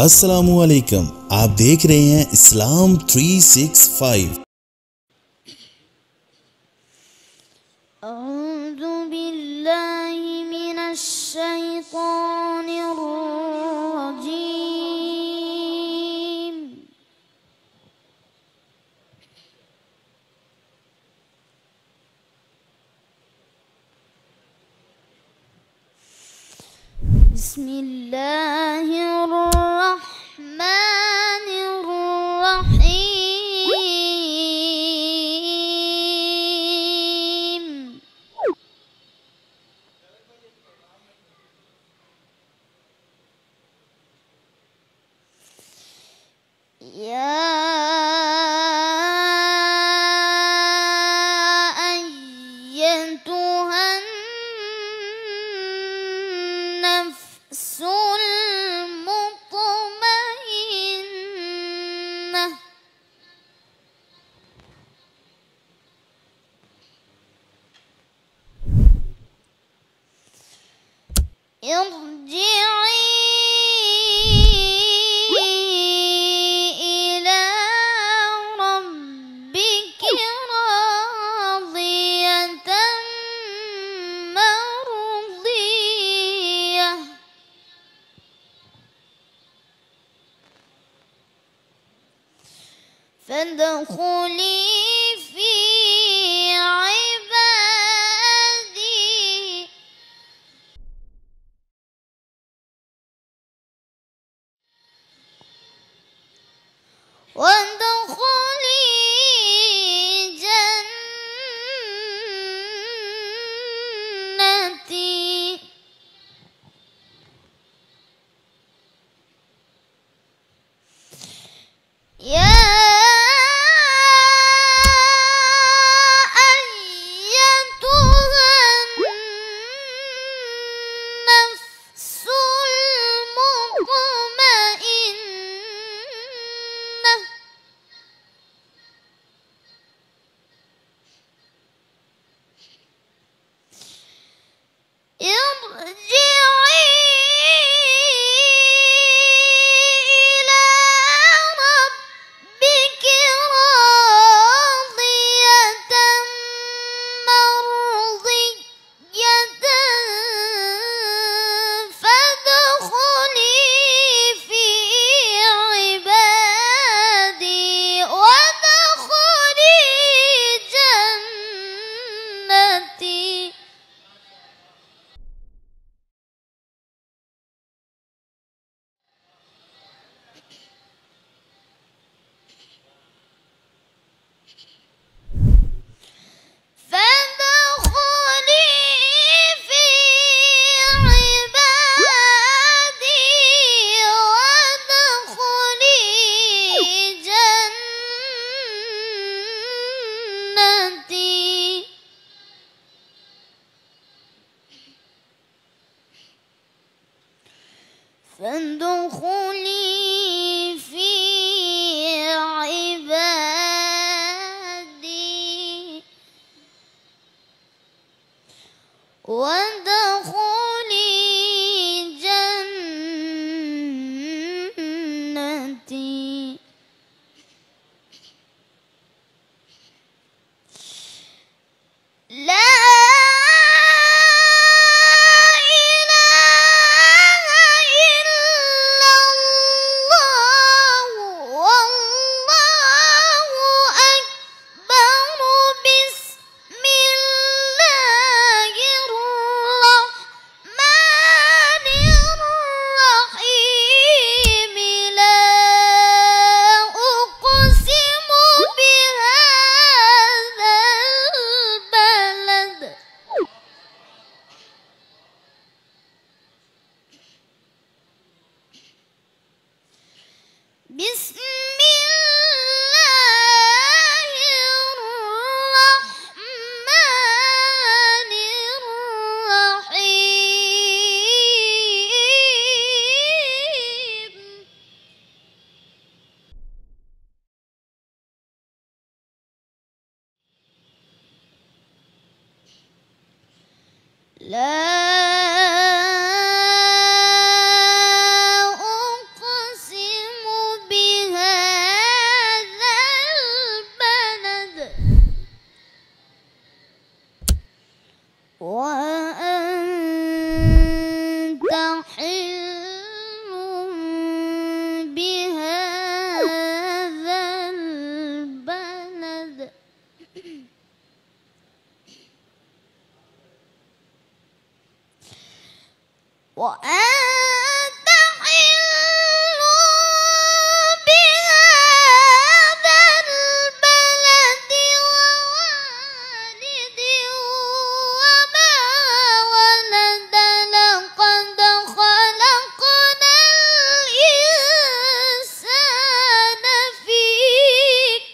अस्सलामुअलैकुम, आप देख रहे हैं इस्लाम 365। अऊज़ु बिल्लाहि मिनश शैतानिर रजीम। बिस्मिल्लाहिर रहमानिर रहीम। या अय्यतुहन नफ्सुल मुत्मइन्नह इरजिई इला रब्बिकी रादियतन मर्दियह फadkhuli fi ibadi وادخلي جنتي يا أيتها النفس المطمئنة ارجعي إلى ربك راضية مرضية فادخلي في عبادي وادخلي جنتي فادخلي في عبادي وادخلي جنتي فادخلي في عبادي وادخلي جنتي لا إله إلا الله والله أكبر بسم الله الرحمن الرحيم لا أقسم بهذا البلد بسم الله الرحمن الرحيم لا أقسم وأنت حل بهذا البلد ووالد وما ولد لقد خلقنا الإنسان في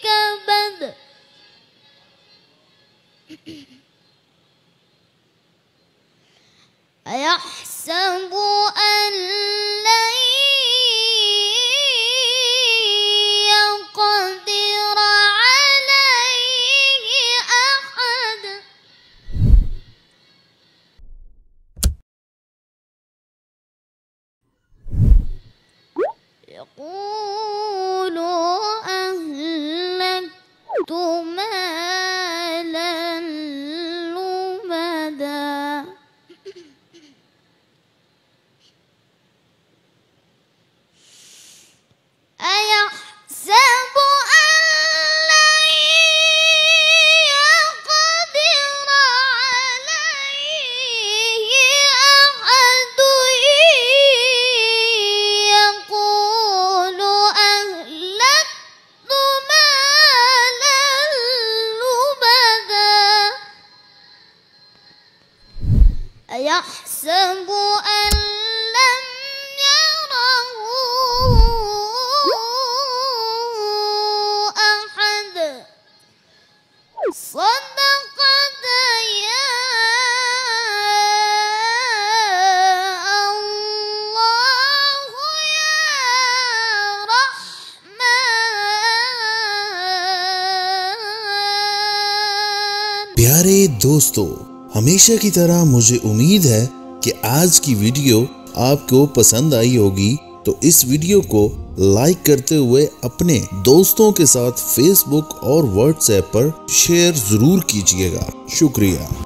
كبد أيحسب أن لن يقدر عليه أحد يقول أهلكت مالا لبدا أيحسب أن لن يقدر عليه أحد يقول أهلكت مالا لبدا أيحسب أن لم يره أحد صدقت يا الله يا رحمن। प्यारे दोस्तों, हमेशा की तरह मुझे उम्मीद है कि आज की वीडियो आपको पसंद आई होगी, तो इस वीडियो को लाइक करते हुए अपने दोस्तों के साथ फेसबुक और व्हाट्सएप पर शेयर जरूर कीजिएगा। शुक्रिया।